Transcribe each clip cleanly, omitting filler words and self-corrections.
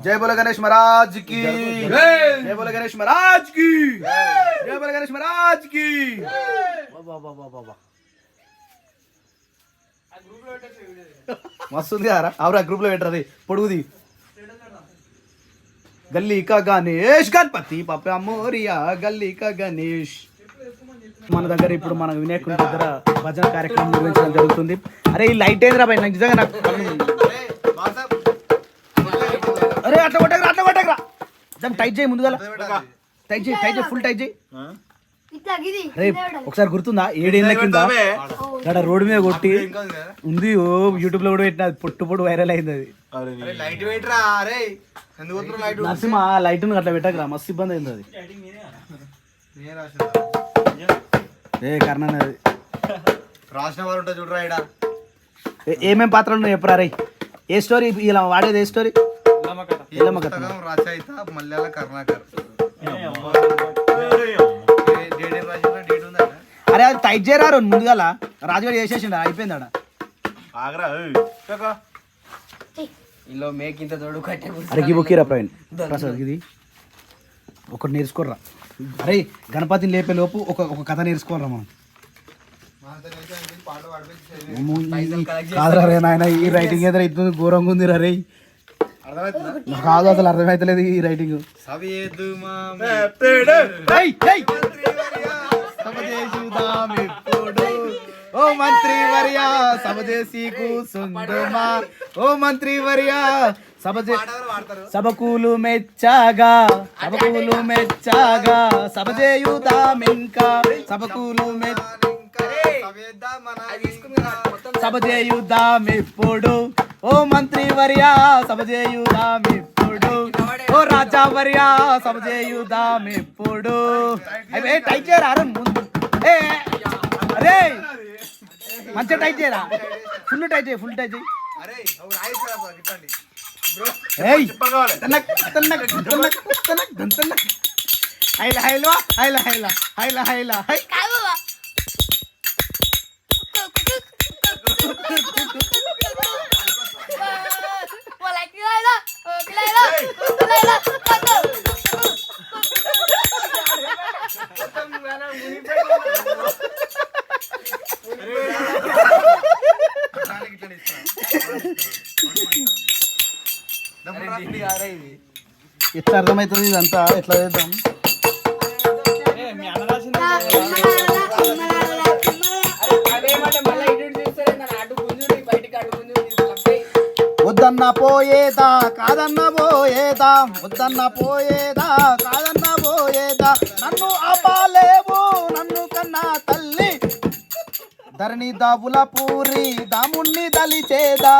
जय बोलो गणेश महाराज की जय बोलो गणेश महाराज की जय बोलो गणेश महाराज की मस्त आवरा ग्रुप లో పెట్టరా పొడుగుది गल्ली का गणेश गणपति पापा मोरिया गल्ली का गणेश మన దగ్గర ఇప్పుడు మన వినాయకుడి దగ్గర భజన కార్యక్రమం నిర్వహించడం జరుగుతుంది. అరే ఈ లైట్ ఏందిరా భయ్ నాకు నిజంగా నాకు అరే అట్లా కొట్టకరా దాన్ని టైట్ చేయి ముందుగా టైట్ చేయి ఫుల్ టైట్ చేయి. అరే ఒకసారి గుర్తుందా 7 ఏళ్ళ కింద అక్కడ రోడ్డు మీద కొట్టి ఉంది యూట్యూబ్ లో కూడా పెట్టిన పొట్టు వైరల్ అయింది అది. నరసింహ లైట్ అట్లా పెట్టకరా మస్తు ఇబ్బంది అయింది అది. ఏ కర్ణ రాసిన వారు ఉంటా చూడరా ఇడ ఏమేం పాత్రలు ఉన్నాయి చెప్పరా రే. ఏ స్టోరీ ఇలా వాడేది ఏ స్టోరీ? రచయిత మల్యాల కర్ణాకర్. అరే అది టైట్ చేయరారు ముందుగా రాజుగారు చేసేసిండ అయిపోయింది ఆడ. అరే బుక్కిరా ప్రవీణ్ ప్రసాద్ ఇది ఒకటి నేర్చుకోర్రా. అరే గణపతిని లేపే లోపు ఒక కథ నేర్చుకోరా మనం. కాదురా రే నాయన ఈ రైటింగ్ ఏదో ఇస్తుంది ఘోరంగా ఉంది రే. కాదు అసలు అర్థమైతలేదు ఈ రైటింగ్. ఓ మంత్రి వర్యా సభజేసి కూసుందుమా ఓ మంత్రి వర్యా సభకూలు మెచ్చాగా సభజేయుదామింకా సభకూలు సభజేయుదామిప్పుడు ఓ మంత్రి వర్యా సభజేయుదామిప్పుడు ఓ రాజా వర్యా సభజేయుదామిప్పుడు. అదే టైట్ చేయరా ముందు. అరే మంచిగా టైట్ చేయరా ఫుల్ టైట్ చేయి ఎట్లా అర్థమవుతుంది ఇదంతా ఎట్లా చేద్దాం. వద్దన్న పోయేదా కాదన్న పోయేదా నన్ను ఆపాలేవు నన్ను కన్నా తల్లి ధరణి దావుల పూరి దాముణ్ణి దలిచేదా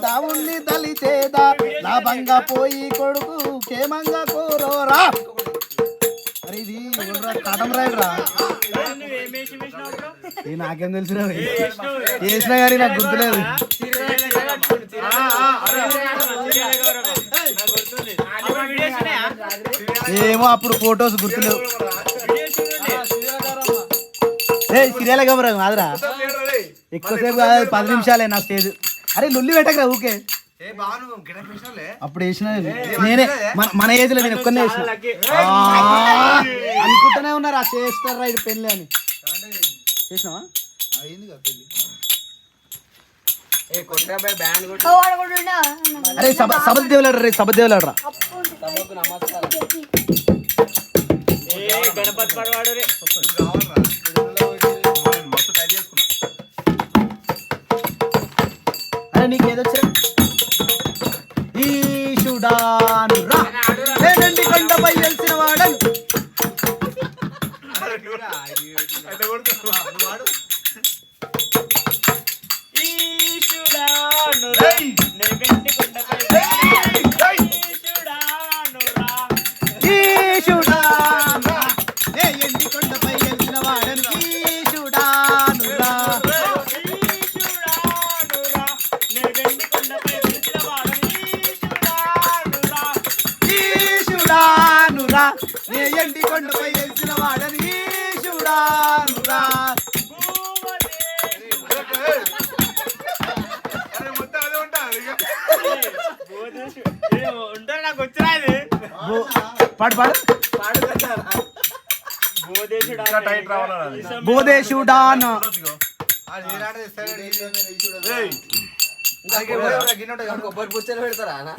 దాముణ్ణి దలిచేదా లాభంగా పోయి కొడుకు క్షేమంగా కోరోరా. అరే ఇది కాటం రైడరా నాకేం తెలుసురా చేసినా కానీ నాకు గుర్తులేదు. ఏమో అప్పుడు ఫొటోస్ గుర్తులేవు. సీరియల్ కమరా కాదురా ఎక్కువసేపు కాదు 10 నిమిషాలే నా స్టేజ్. అరే లొల్లి పెట్టకరా ఊకే. అప్పుడు వేసిన నేనే మన ఏజ్ లో నేను ఒక్కనే వేసిన అనుకుంటూనే ఉన్నారు ఆ చేస్తారా ఇది పెళ్ళి అని. చేసినావా? అరే సబద్దేవులాడరా గణపతి పడవాడు రే. అరే నీకేదొచ్చా ఈశుడాను రా లేదండి కొండపై వెలిసిన వాడని ఈశుడాను రా లేదండి కొండపై ఎండి కొండపై వెలిసిన వాడని ఈశుడానురా. పాడు పాడు బోధేశుడాన్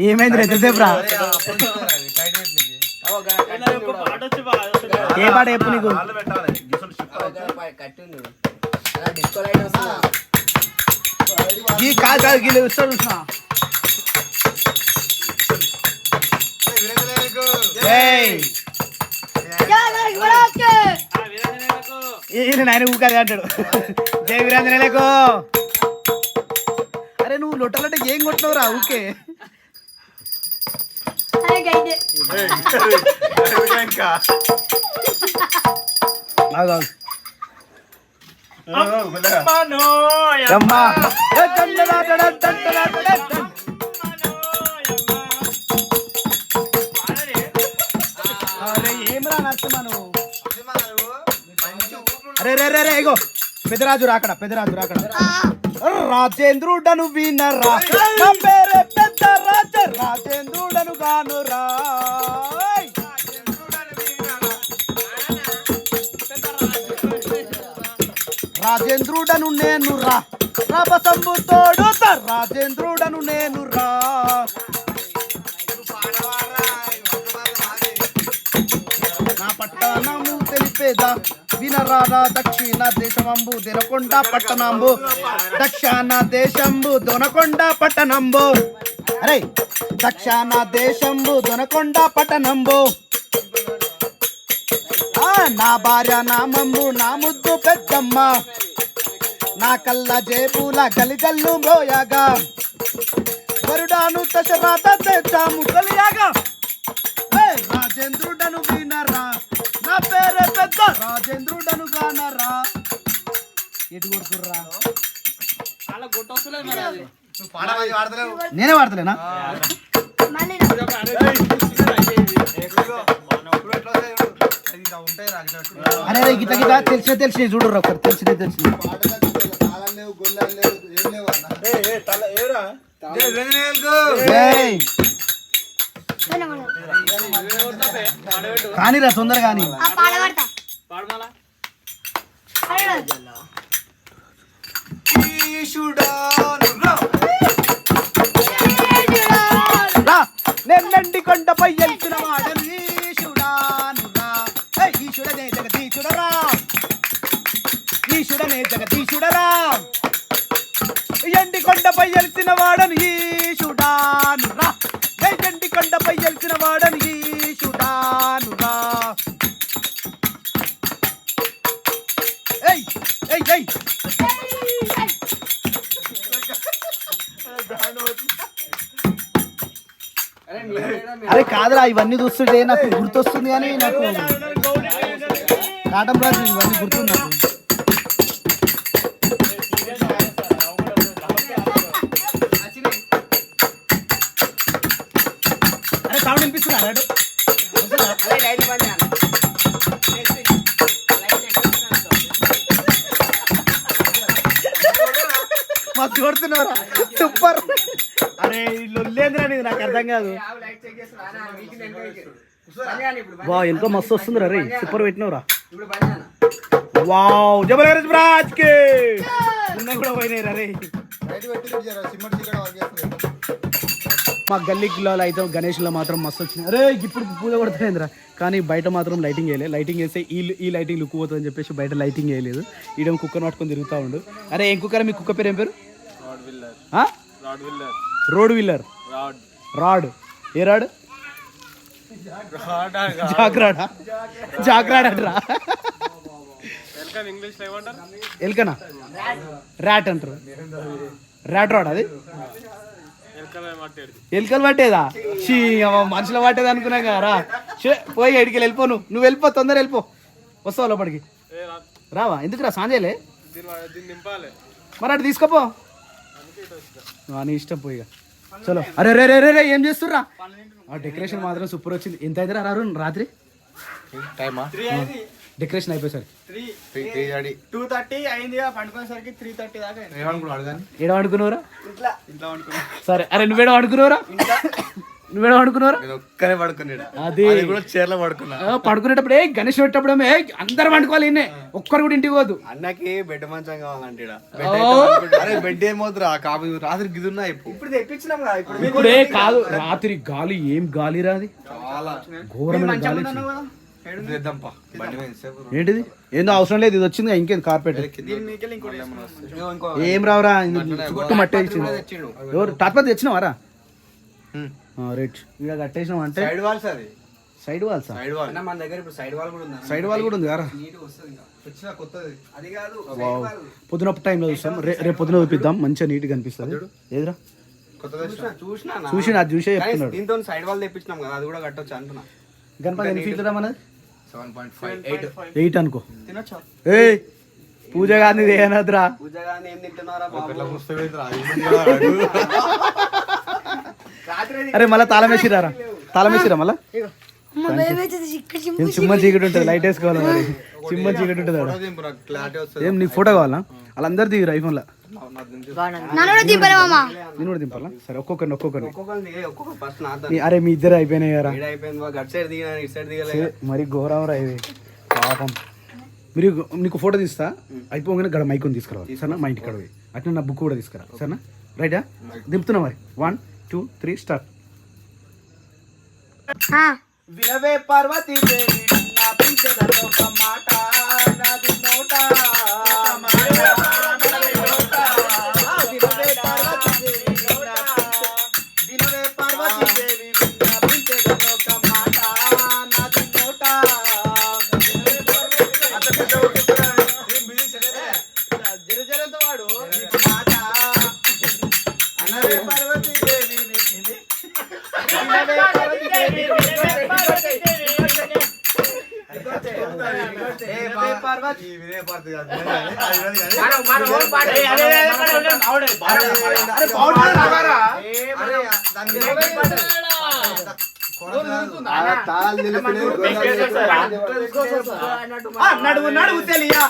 ఏమైంది ఎంతసేపు రా ఏ పాట చెప్పు నీకు కాదు కాదు గీళ్ళు వస్తాడు చూసిన ఆయన ఊకాది అంటాడు జై వీరాంజనేయులకు. అరే నువ్వు లొట్టలంటే ఏం కొట్టినవురా ఊకే ఏమరా నరసింహను అరే రే రే రే ఇగో పెద్దరాజు రాకడ పెద్దరాజు రాకడ రాజేంద్రుడను వినరా నా పేరే పెద్ద రాజ రాజేంద్రుడను గాను రా రాజేంద్రుడను నేను రా రభసంబు తోడుత రాజేంద్రుడను నేను రా నా పట్టణము తెలిపేదా వినరారా దక్షిణ దేశమంబు దొనకొండ పట్టణంబు దక్షిణ దేశంబు దొనకొండ పట్టణంబు అరే దక్షిణ దేశంబు దొనకొండ పట్టణంబు నా భార్య నామమ్ము నా ముద్దు పెద్దమ్మ నా కళ్ళ జేబుల గలిగల్లు మోయగా వరుడాను దశరథ తెచ్చాము కలియాగా రాజేంద్రుడను వినరా నా పేరే పెద్ద రాజేంద్రుడను గానరా ఎటు కొడుతుర్రా నేనే వాడతలేనా అరే గిట్ట గిట్ట తెలిసిన చూడరు ఒకరు తెలిసిన కానీరా తొందర కానీ నెల్లండి కొండపై వెళ్తున్న వాడను ఈశుడానురా ఈశుడనే జగదీశుడరా ఈశుడనే జగదీశుడరా ఎండి కొండపై వెళ్తున్న వాడను ఈశుడానురా ఎండి కొండపై వెళ్తున్న వాడను ఈశుడానురా ఏయ్ ఏయ్ ఏయ్ అరే కాదురా ఇవన్నీ చూస్తుంటే నాకు గుర్తొస్తుంది కానీ నాకు కాటం రాజు ఇవన్నీ గుర్తుంది నాకు అరే సౌండ్ వినిపిస్తుందా మస్తు కొడుతున్నారా సూపర్. అరే లొల్లేంద్రా నీది నాకు అర్థం కాదు. వా ఎంతో మస్తు వస్తుంది రే సూపర్ పెట్టినవురా. వావ్ జబర్దస్త్ రాజ్ కే నిన్న కూడా పోయినాయి రే. మా గల్లీలో అయితే గణేష్లో మాత్రం మస్తు వచ్చినాయి. అరే ఇప్పుడు పూజ కొడుతుందిరా కానీ బయట మాత్రం లైటింగ్ వేయలేదు. లైటింగ్ వేస్తే ఈ లైటింగ్ లుక్ పోతుందని చెప్పేసి బయట లైటింగ్ వేయలేదు. ఈడేమో కుక్కను పట్టుకొని తిరుగుతూ ఉండు. అరే ఏం కుక్కరా మీ కుక్క పేరు ఏం పేరు? రోడ్ విల్లర్ రాడ్ ఏ రాడ్ జాగ్రాడా జాగ్రాడా అంటారా? ఎల్కనా ర్యాట్ అంటారు. ర్యాట్ రాడ్ అది ఎలుకలు పట్టేదా? మనుషులు పట్టేది అనుకున్నాం కదా. పోయి ఎడికి వెళ్ళిపో. నువ్వు వెళ్ళిపో తొందర వెళ్ళిపో. వస్తావు లోపలికి రావా? ఎందుకు రా సాంజేలే మరి అటు తీసుకోపో నీ ఇష్టం పోయి చలో. అరే రే రే రే ఏం చేస్తుర్రా? ఆ డెకరేషన్ మాత్రం సూపర్ వచ్చింది. ఎంత అయితే రాత్రి డెకరేషన్ అయిపోయేసరికి 2:30 అయింది. పండుకునేసరికి 3:30 దాకా. ఏడ అనుకున్నావురా? సరే అరే నువ్వేడ అనుకున్నావురా? నువ్వేనా పడుకున్నారా? ఒక్కనే పడుకున్నాడు. అది కూడా చీరలో పడుకున్నా. పడుకునేటప్పుడు గణేష్ పెట్టేటప్పుడు అందరు పండుకోవాలి. ఒక్కరు కూడా ఇంటికి పోదు. అన్నకి బెడ్ మంచం కావాలంటే అరే బెడ్ ఏమవుతురా కాపు రాత్రి గిదున్నా ఇప్పుడు తెప్పించినాం కదా. ఇప్పుడే కాదు రాత్రి గాలి ఏం గాలి రాది చాలా ఘోరమైన గాలి. ఏంటిది ఏందో అవసరం లేదు, ఇది వచ్చింది ఇంకేం కార్పెట్ ఏం రావరా చుట్టూ మట్టి ఇచ్చింది. ఎవరు టాట్పతి తెచ్చినావారా? రైట్ ఇక్కడ కట్టేసినాం అంటే సైడ్ వాల్స్. అది సైడ్ వాల్స్ మన దగ్గర ఇప్పుడు సైడ్ వాల్ కూడా ఉంది. సైడ్ వాల్ కూడా ఉంది కదా. అది కాదు పొద్దున టైంలో చూస్తాం, రేపు పొద్దున చూపిద్దాం, మంచిగా నీట్ గా కనిపిస్తుంది. ఏదిరా చూసి అది చూసే చెప్తున్నాడు. దీంతో సైడ్ వాల్ తెప్పించినాం కదా, అది కూడా కట్టొచ్చు అంటున్నా. గణపతి ఎన్ని ఫీట్లు రా మనది? 7.5 అనుకో. ఏ పూజ గాంధీ ఏనద్రా? పూజ గాంధీ ఏం తింటున్నారా అరే మళ్ళీ తాళం వేసిరా? తాళం వేసిరా మళ్ళా? సింహ చీకటి ఉంటుంది, లైట్ వేసుకోవాలి మరి. సింహ చీకటి ఉంటుంది. ఏం నీకు ఫోటో కావాలా? వాళ్ళందరు దిగురు ఐఫోన్ లా. నేను కూడా దింపాలా? సరే ఒక్కొక్కరిని. అరే మీ ఇద్దరు అయిపోయినాయి కదా మరి. ఘోరం రా ఇది పాపం. మీరు నీకు ఫోటో తీస్తా, అయిపోగానే గడ మైక్ తీసుకురావాలి సరేనా? మా ఇంటికి కడవి అట్లా నా బుక్ కూడా తీసుకురా సరేనా? రైటా? దింపుతున్నా మరి. 1 2 3 స్టార్ట్. వినవే పార్వతీ దేవి విన్నపించెదను ఒక మాట నాది నోట. వినవే పార్వతీ దేవి విన్నపించెదను ఒక మాట నాది నోట. జరజరతో వాడు మాట అనవే పార్వతీ దేవి వినవే పార్వతీ దేవి నడువు నడువు తెలియా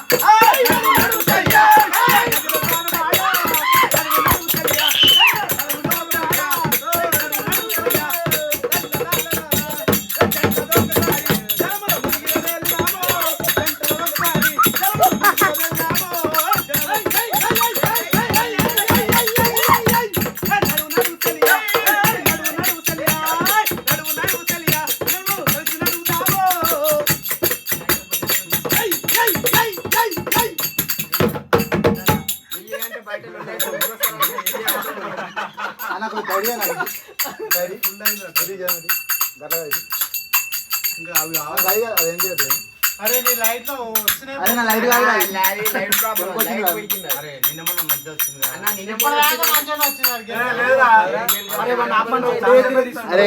అరే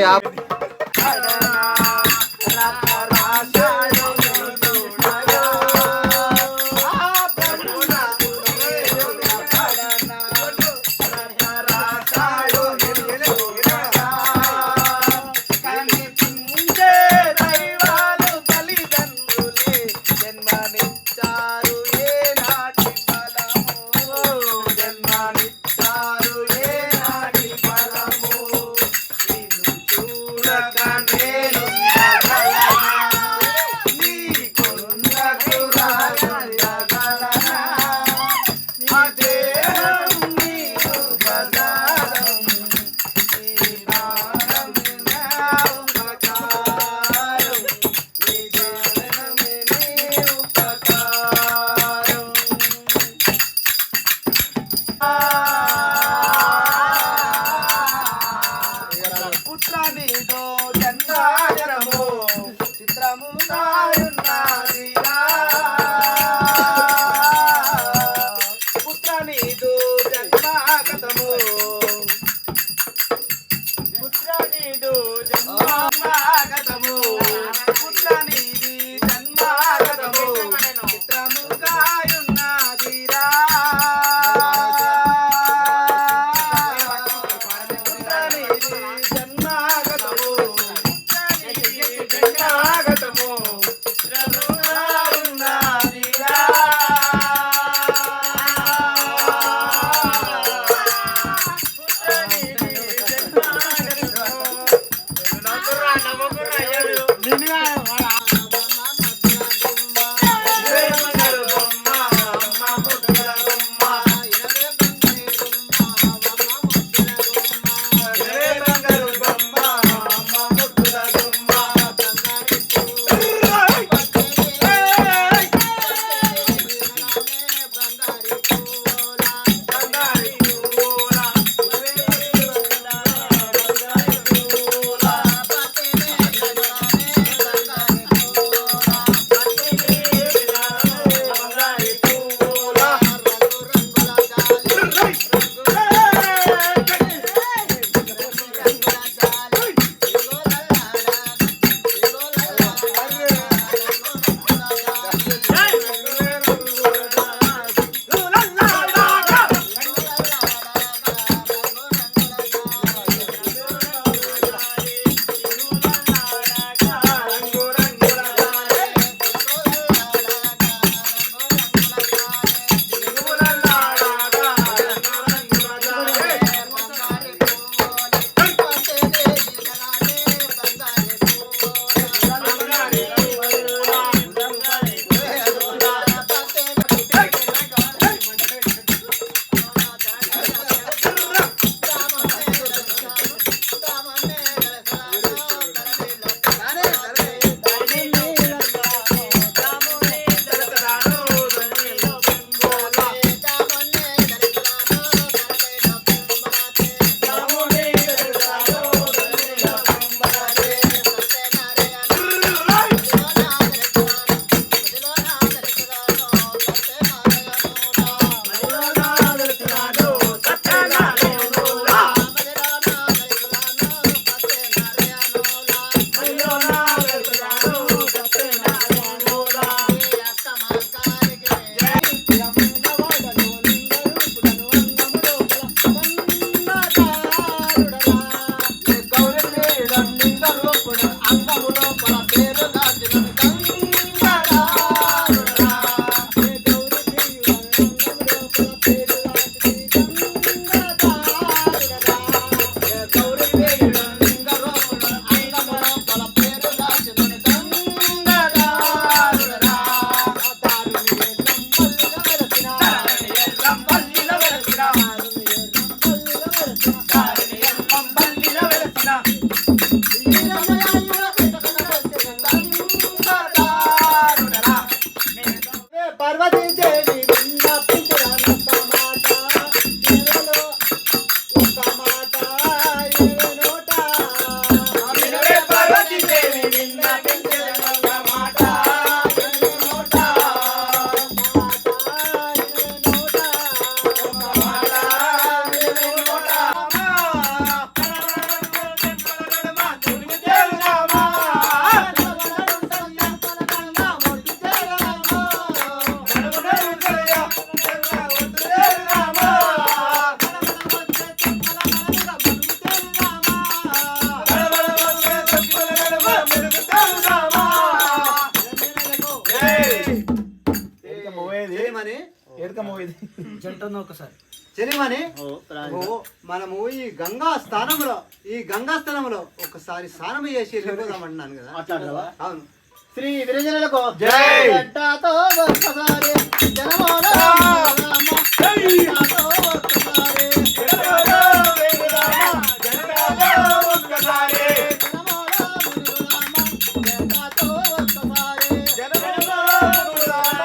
జంటన్న ఒకసారి చెలిమని మనము ఈ గంగా స్థానంలో ఒకసారి స్నానం చేసి వెళ్ళిపోదామంటున్నాను కదా. అవును. శ్రీ విరజనులకు జంటతో ఒక్కసారి జనమోల రామ, జంటతో ఒక్కసారి జనమోల రామ, జంటతో ఒక్కసారి జనమోల రామ, జంటతో ఒక్కసారి జనమోల రామ,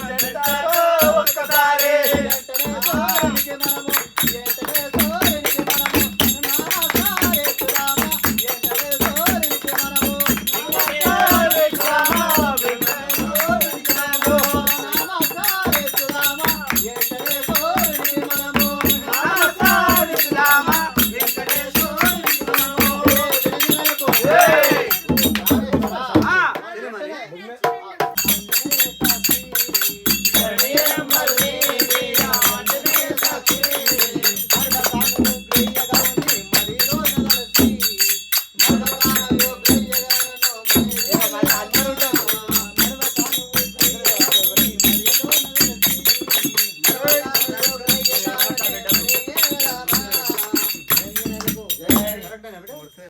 జంటతో ఒక్కసారి జంటనే మనము జంటనే సోరికి మనము నామసారే రామ, జంటనే సోరికి మనము నామసారే రామ, జంటనే సోరికి మనము నామసారే రామ, జంటనే సోరికి మనము నామసారే రామ, జంటనే సోరికి మనము విరజనులకు